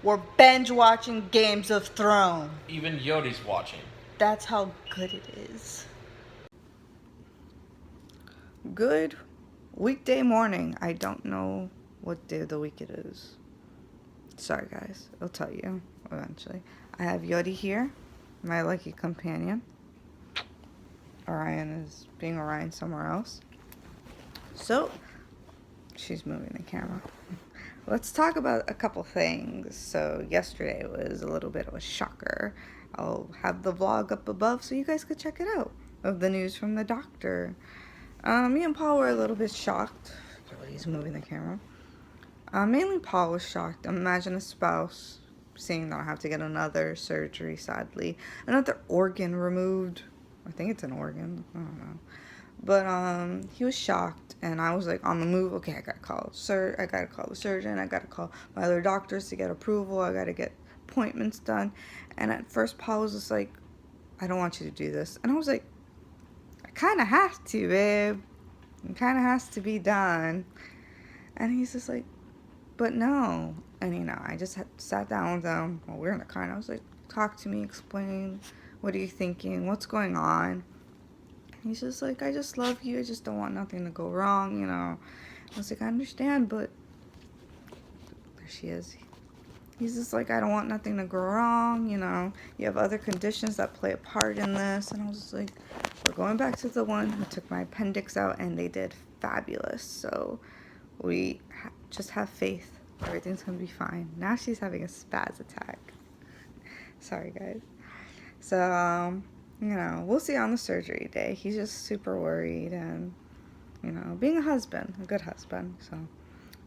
We're binge watching Games of Thrones. Even Yodi's watching. That's how good it is. Good weekday morning. I don't know what day of the week it is. Sorry, guys. I'll tell you eventually. I have Yodi here, my lucky companion. Orion is being Orion somewhere else. So, she's moving the camera. Let's talk about a couple things. So, yesterday was a little bit of a shocker. I'll have the vlog up above so you guys could check it out of the news from the doctor. Me and Paul were a little bit shocked. He's moving the camera. Mainly Paul was shocked. Imagine a spouse seeing that I have to get another surgery, sadly. Another organ removed. I think it's an organ. I don't know. But he was shocked, and I was like on the move. Okay, I gotta call the surgeon. I gotta call my other doctors to get approval. I gotta get appointments done. And at first, Paul was just like, "I don't want you to do this," and I was like, "I kind of have to, babe. It kind of has to be done." And he's just like, "But no." And I just sat down with him while we were in the car, and I was like, "Talk to me, explain. What are you thinking? What's going on?" He's just like, "I just love you. I just don't want nothing to go wrong, I was like, "I understand, but..." There she is. He's just like, "I don't want nothing to go wrong, You have other conditions that play a part in this." And I was just like, "We're going back to the one who took my appendix out, and they did fabulous. So we just have faith. Everything's going to be fine." Now she's having a spaz attack. Sorry, guys. So, we'll see on the surgery day. He's just super worried and, being a good husband. So,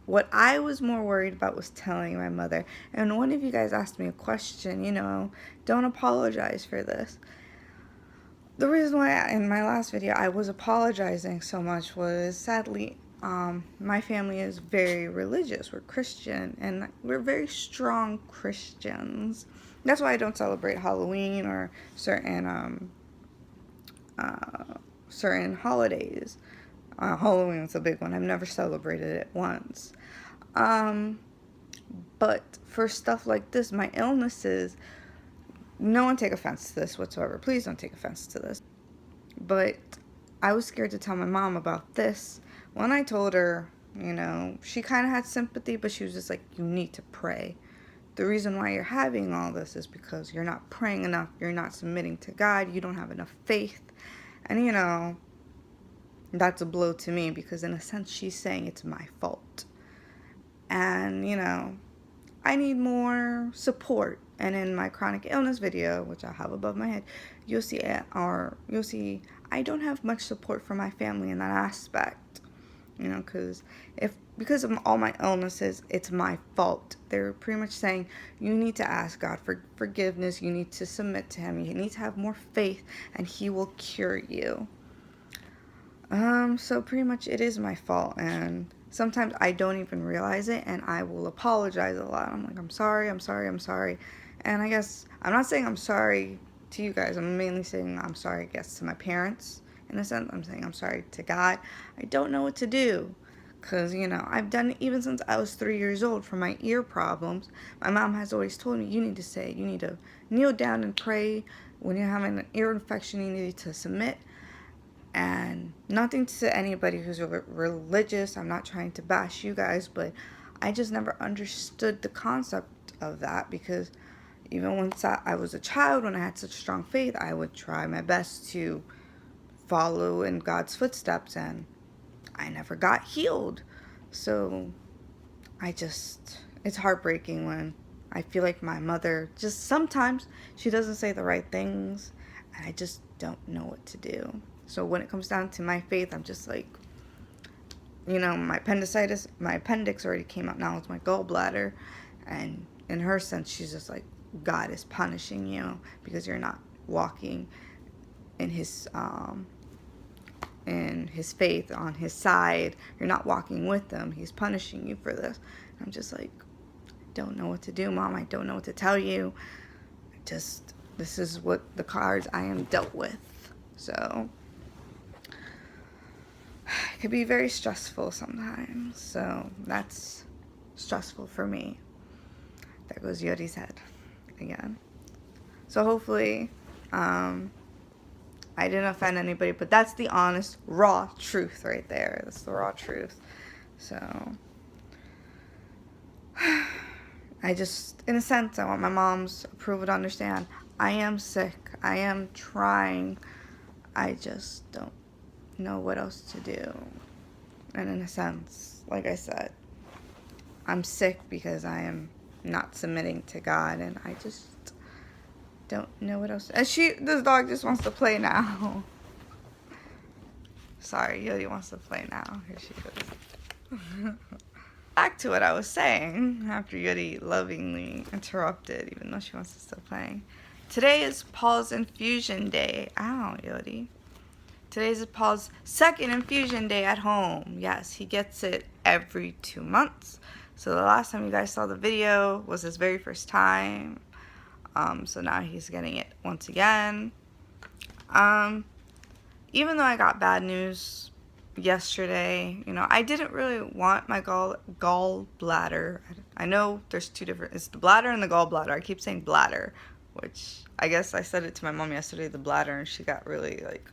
what I was more worried about was telling my mother. And one of you guys asked me a question, don't apologize for this. The reason why in my last video I was apologizing so much was, sadly, my family is very religious. We're Christian, and we're very strong Christians. That's why I don't celebrate Halloween or certain holidays. Halloween is a big one. I've never celebrated it once. But for stuff like this, my illnesses, no one take offense to this whatsoever. Please don't take offense to this. But I was scared to tell my mom about this. When I told her, she kind of had sympathy, but she was just like, "You need to pray. The reason why you're having all this is because you're not praying enough. You're not submitting to God. You don't have enough faith." And, that's a blow to me, because in a sense she's saying it's my fault. And, I need more support. And in my chronic illness video, which I have above my head, you'll see I don't have much support from my family in that aspect. Because of all my illnesses, it's my fault. They're pretty much saying, you need to ask God for forgiveness. You need to submit to Him. You need to have more faith, and He will cure you. So pretty much it is my fault, and sometimes I don't even realize it, and I will apologize a lot. I'm like, "I'm sorry. And I guess I'm not saying I'm sorry to you guys. I'm mainly saying I'm sorry, I guess, to my parents. In a sense, I'm saying I'm sorry to God. I don't know what to do, because, I've done it even since I was 3 years old for my ear problems. My mom has always told me, you need to kneel down and pray. When you're having an ear infection, you need to submit. And nothing to anybody who's religious. I'm not trying to bash you guys, but I just never understood the concept of that, because even when I was a child, when I had such strong faith, I would try my best to follow in God's footsteps, and I never got healed. So it's heartbreaking when I feel like my mother, just sometimes she doesn't say the right things, and I just don't know what to do. So when it comes down to my faith, I'm just like, my appendix already came out. Now it's my gallbladder. And in her sense, she's just like, God is punishing you because you're not walking in His faith, on His side. You're not walking with Him. He's punishing you for this. And I'm just like, I don't know what to do, Mom. I don't know what to tell you. This is what the cards I am dealt with. So it could be very stressful sometimes. So that's stressful for me. goes Yodi's head again. So hopefully, I didn't offend anybody, but that's the honest, raw truth right there. That's the raw truth. So, I just, in a sense, I want my mom's approval to understand. I am sick. I am trying. I just don't know what else to do. And in a sense, like I said, I'm sick because I am not submitting to God, and I just don't know what else. And this dog just wants to play now. Sorry, Yodi wants to play now. Here she goes. Back to what I was saying after Yodi lovingly interrupted, even though she wants to still playing. Today is Paul's infusion day. Ow, Yodi. Today is Paul's second infusion day at home. Yes, he gets it every 2 months. So the last time you guys saw the video was his very first time. So now he's getting it once again. Even though I got bad news yesterday, I didn't really want my gallbladder. I know there's two different, it's the bladder and the gallbladder. I keep saying bladder, which I guess I said it to my mom yesterday, the bladder, and she got really like,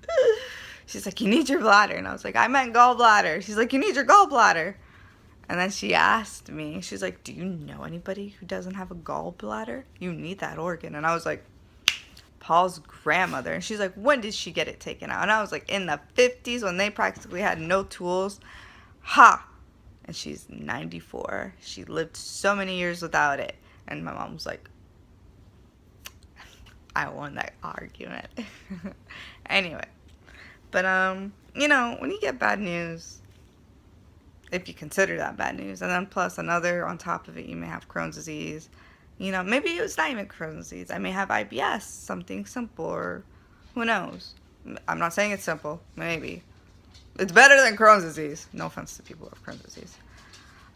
she's like, you need your bladder. And I was like, I meant gallbladder. She's like, you need your gallbladder. And then she asked me, she's like, do you know anybody who doesn't have a gallbladder? You need that organ. And I was like, Paul's grandmother. And she's like, when did she get it taken out? And I was like, in the 50s when they practically had no tools. Ha! And she's 94. She lived so many years without it. And my mom was like, I won that argument. Anyway. But, when you get bad news, if you consider that bad news, and then plus another on top of it, you may have Crohn's disease. Maybe it's not even Crohn's disease. I may have IBS, something simple, or who knows. I'm not saying it's simple. Maybe. It's better than Crohn's disease. No offense to people who have Crohn's disease.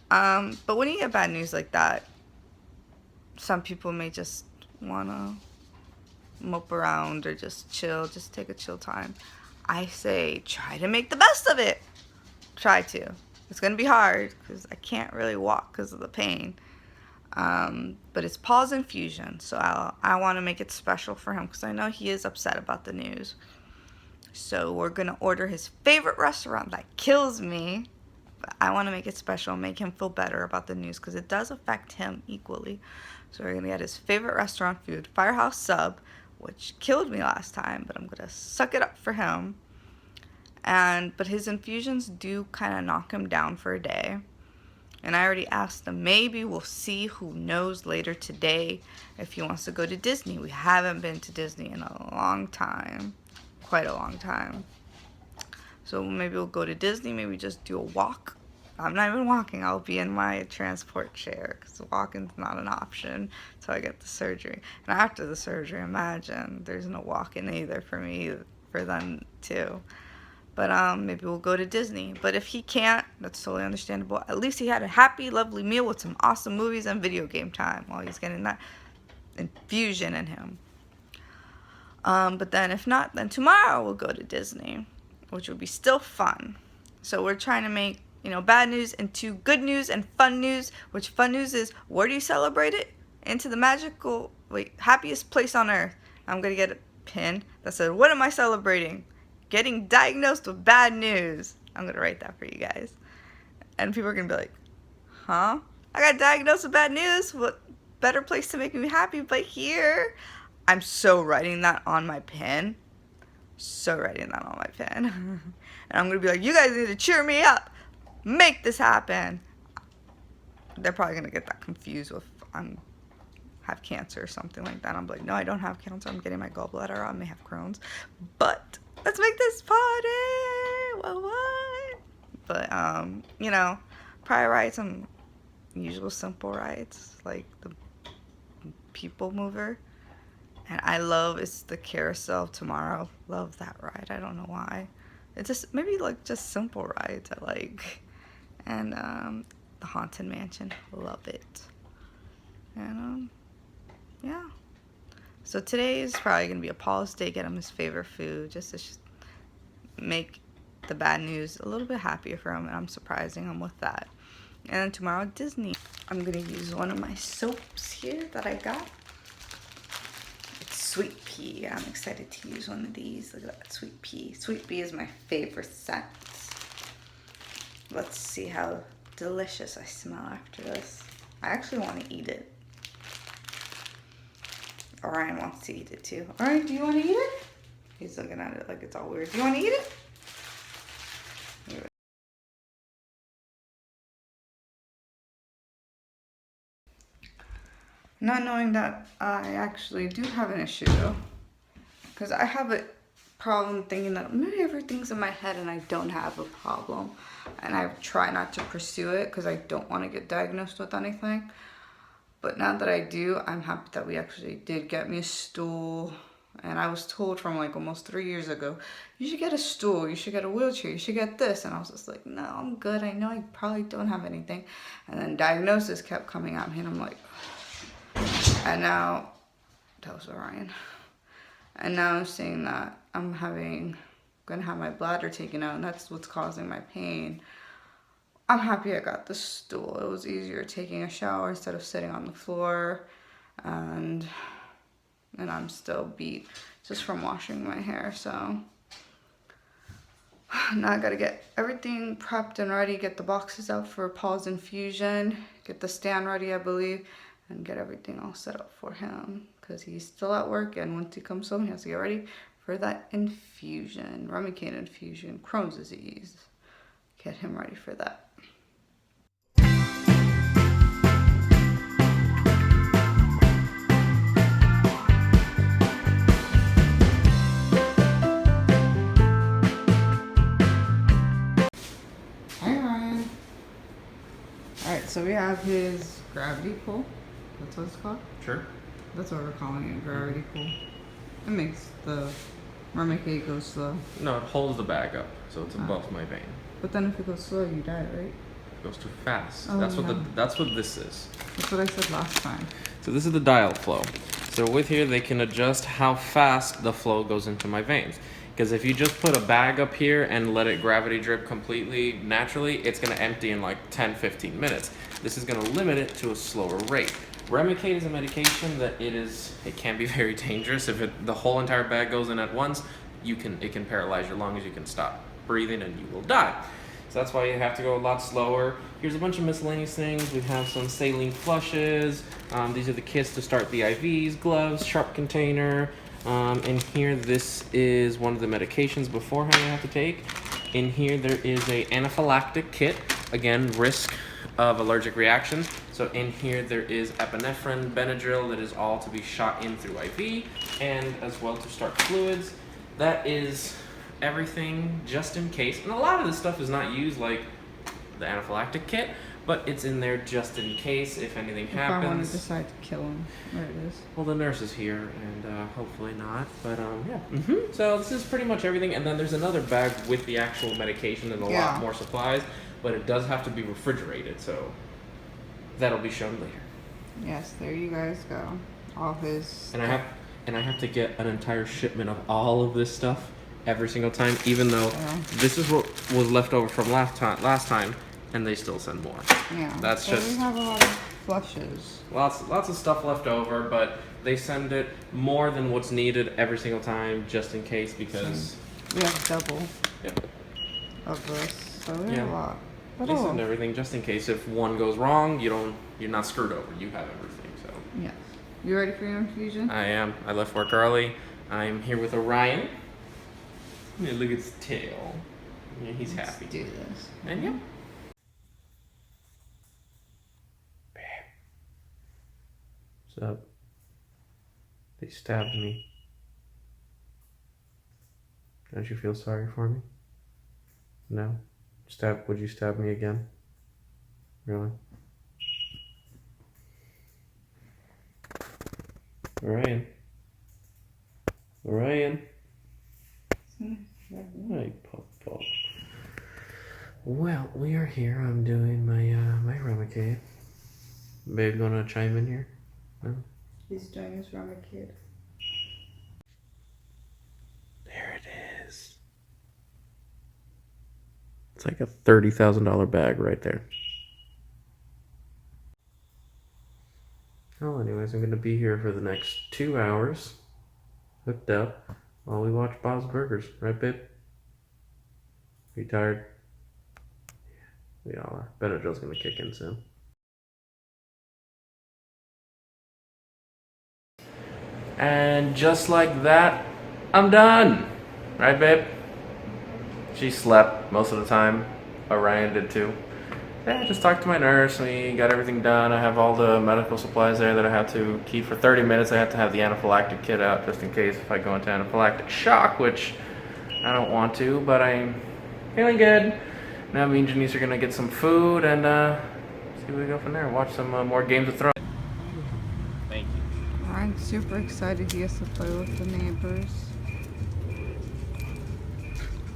But when you get bad news like that, some people may just want to mope around or just chill, just take a chill time. I say try to make the best of it. Try to. It's going to be hard because I can't really walk because of the pain. But it's Paul's infusion, so I want to make it special for him because I know he is upset about the news. So we're going to order his favorite restaurant that kills me. But I want to make it special, make him feel better about the news because it does affect him equally. So we're going to get his favorite restaurant food, Firehouse Sub, which killed me last time, but I'm going to suck it up for him. But his infusions do kind of knock him down for a day. And I already asked him, maybe we'll see, who knows, later today if he wants to go to Disney. We haven't been to Disney in a long time. Quite a long time. So maybe we'll go to Disney, maybe just do a walk. I'm not even walking, I'll be in my transport chair because walking's not an option until I get the surgery. And after the surgery, imagine, there's no walking either for me, for them too. But maybe we'll go to Disney. But if he can't, that's totally understandable. At least he had a happy, lovely meal with some awesome movies and video game time while he's getting that infusion in him. But then if not, then tomorrow we'll go to Disney, which will be still fun. So we're trying to make, bad news into good news and fun news, which fun news is, where do you celebrate it? Into the magical, happiest place on earth. I'm going to get a pin that said, what am I celebrating? Getting diagnosed with bad news. I'm going to write that for you guys. And people are going to be like, huh? I got diagnosed with bad news? What better place to make me happy but here? I'm so writing that on my pen. And I'm going to be like, you guys need to cheer me up. Make this happen. They're probably going to get that confused with have cancer or something like that. I'm like, no, I don't have cancer. I'm getting my gallbladder out. I may have Crohn's. But let's make this party. What? But, probably write some usual simple rides, like the People Mover. And I love, it's the Carousel of Tomorrow. Love that ride. I don't know why. It's just, maybe just simple rides I like. And the Haunted Mansion. Love it. And, yeah. So today is probably going to be a Paul's Day. Get him his favorite food. Just to make the bad news a little bit happier for him. And I'm surprising him with that. And then tomorrow, Disney. I'm gonna use one of my soaps here that I got. It's Sweet Pea. I'm excited to use one of these. Look at that, Sweet Pea. Sweet Pea is my favorite scent. Let's see how delicious I smell after this. I actually want to eat it. Orion wants to eat it too. Orion, do you want to eat it? He's looking at it like it's all weird. Do you want to eat it? Not knowing that I actually do have an issue, because I have a problem thinking that maybe everything's in my head and I don't have a problem, and I try not to pursue it because I don't want to get diagnosed with anything. But now that I do, I'm happy that we actually did get me a stool. And I was told from like almost 3 years ago, you should get a stool, you should get a wheelchair, you should get this. And I was just like, no, I'm good. I know I probably don't have anything. And then diagnosis kept coming at me and I'm like, and now, that was Orion. And now I'm seeing that I'm gonna have my bladder taken out and that's what's causing my pain. I'm happy I got the stool. It was easier taking a shower instead of sitting on the floor. And I'm still beat just from washing my hair. So now I gotta get everything prepped and ready, get the boxes out for Paul's infusion, get the stand ready, I believe, and get everything all set up for him because he's still at work, and once he comes home he has to get ready for that infusion, Remicade infusion, Crohn's disease. Get him ready for that. So we have his gravity pull. That's what it's called? Sure. That's what we're calling it, gravity pull. It makes the Remicade go slow. No, it holds the bag up, so it's above my vein. But then if it goes slow, you die, right? It goes too fast. Oh, that's no. That's what this is. That's what I said last time. So this is the dial flow. So with here, they can adjust how fast the flow goes into my veins. Because if you just put a bag up here and let it gravity drip completely naturally, it's going to empty in like 10-15 minutes. This is going to limit it to a slower rate. Remicade is a medication that it can be very dangerous. If the whole entire bag goes in at once, it can paralyze your lungs, you can stop breathing, and you will die. So that's why you have to go a lot slower. Here's a bunch of miscellaneous things. We have some saline flushes. These are the kits to start the IVs, gloves, sharp container. In here, this is one of the medications beforehand you have to take. In here, there is a anaphylactic kit. Again, risk of allergic reaction. So in here, there is epinephrine, Benadryl, that is all to be shot in through IV, and as well to start fluids. That is everything just in case. And a lot of this stuff is not used like the anaphylactic kit, but it's in there just in case if anything happens. If I want to decide to kill him, there it is. Well, the nurse is here, and hopefully not. But yeah. So this is pretty much everything. And then there's another bag with the actual medication and a lot more supplies, but it does have to be refrigerated, so that'll be shown later. Yes, there you guys go. All his. And I have to get an entire shipment of all of this stuff every single time, even though this is what was left over from last time. And they still send more. Yeah. That's so just. We have a lot of flushes. Lots of stuff left over, but they send it more than what's needed every single time, just in case, because we have double Yep. of this, so we have a lot. But they send everything just in case if one goes wrong, you're not screwed over. You have everything. So. Yes. You ready for your infusion? I am. I left work early. I'm here with Orion. Yeah, look at his tail. Yeah, he's happy. Let's do this. And yep. What's up? They stabbed me. Don't you feel sorry for me? No? Would you stab me again? Really? Orion. Orion. Hi, Papa. Well, we are here. I'm doing my Remicade. Babe, gonna chime in here? No? He's doing his Remicade. There it is. It's like a $30,000 bag right there. Well, anyways, I'm gonna be here for the next 2 hours, hooked up, while we watch Bob's Burgers. Right, babe? Are you tired? We all are. Benadryl's gonna kick in soon. And just like that, I'm done. Right, babe? She slept most of the time. Orion did too. Yeah, I just talked to my nurse. We got everything done. I have all the medical supplies there that I have to keep for 30 minutes. I have to have the anaphylactic kit out just in case if I go into anaphylactic shock, which I don't want to, but I'm feeling good. Now me and Janice are gonna get some food and see where we go from there. Watch some more Games of Thrones. Thank you. I'm super excited he gets to play with the neighbors.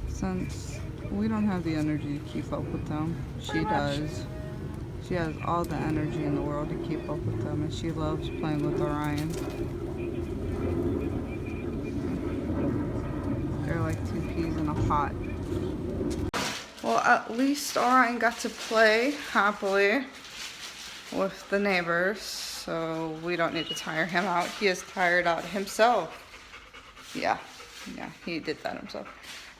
Since we don't have the energy to keep up with them, she does. She has all the energy in the world to keep up with them, and she loves playing with Orion. They're like two peas in a pot. Well, at least Orion got to play happily with the neighbors, so we don't need to tire him out. He is tired out himself. Yeah, he did that himself.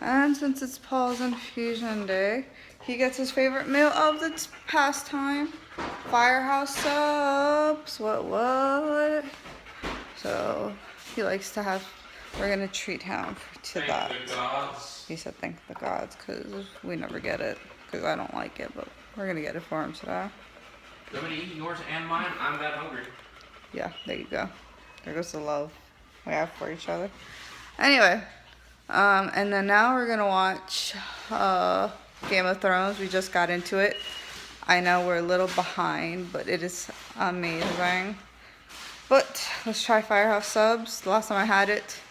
And since it's Paul's infusion day, he gets his favorite meal of the pastime, Firehouse subs. What? So he likes to have. We're gonna treat him to that. Thank the gods. He said, "Thank the gods," because we never get it. Because I don't like it, but we're gonna get it for him today. You want me to eat yours and mine? I'm that hungry. Yeah, there you go. There goes the love we have for each other. Anyway, and then now we're gonna watch Game of Thrones. We just got into it. I know we're a little behind, but it is amazing. But let's try Firehouse subs. The last time I had it,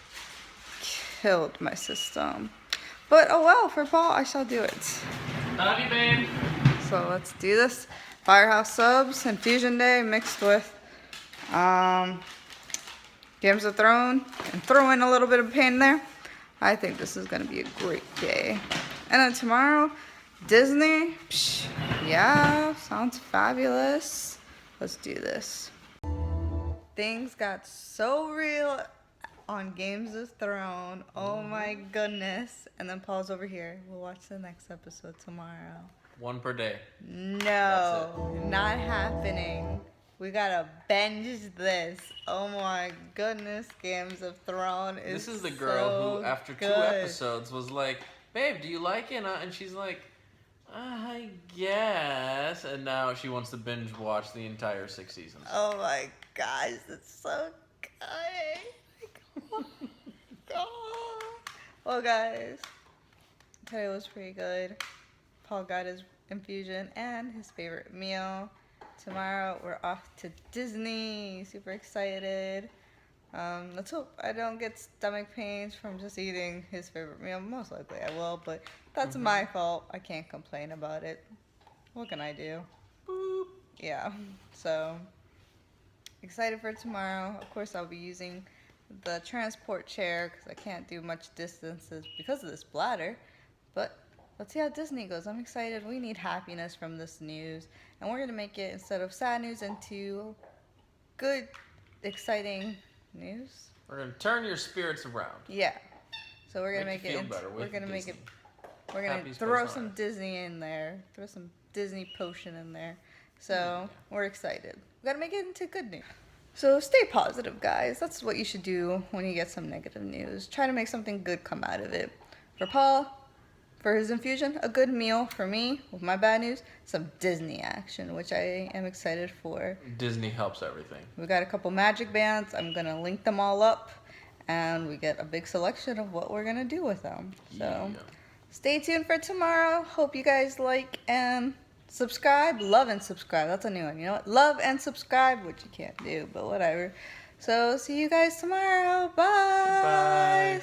killed my system. But oh well, for Paul, I shall do it. Love you, babe. So let's do this. Firehouse subs, Infusion Day mixed with Games of Thrones, and throw in a little bit of pain there. I think this is gonna be a great day. And then tomorrow, Disney. Psh, yeah, sounds fabulous. Let's do this. Things got so real on Games of Thrones. Oh my goodness. And then Paul's over here. We'll watch the next episode tomorrow. One per day. No, not happening. We gotta binge this. Oh my goodness, Games of Thrones is This is the girl so who, after good. 2 episodes, was like, "Babe, do you like it?" And she's like, "I guess." And now she wants to binge watch the entire 6 seasons. Oh my gosh, it's so good. Oh my God. Well, guys, today was pretty good. Paul got his infusion and his favorite meal. Tomorrow we're off to Disney. Super excited. Let's hope I don't get stomach pains from just eating his favorite meal. Most likely I will, but that's my fault. I can't complain about it. What can I do? Boop. Yeah. So excited for tomorrow. Of course, I'll be using the transport chair because I can't do much distances because of this bladder. But let's see how Disney goes. I'm excited. We need happiness from this news. And we're going to make it, instead of sad news, into good, exciting news. We're gonna turn your spirits around. Yeah. So we're going to Make make you it feel better we're with going to make Disney. it we're going to Happy's throw goes some on. Disney in there. Throw some Disney potion in there. So, we're excited. We got to make it into good news. So stay positive, guys. That's what you should do when you get some negative news. Try to make something good come out of it. For Paul, for his infusion, a good meal. For me, with my bad news, some Disney action, which I am excited for. Disney helps everything. We got a couple magic bands. I'm going to link them all up. And we get a big selection of what we're going to do with them. So stay tuned for tomorrow. Hope you guys like and subscribe. Love and subscribe. That's a new one. You know what? Love and subscribe, which you can't do, but whatever. So see you guys tomorrow. Bye. Bye.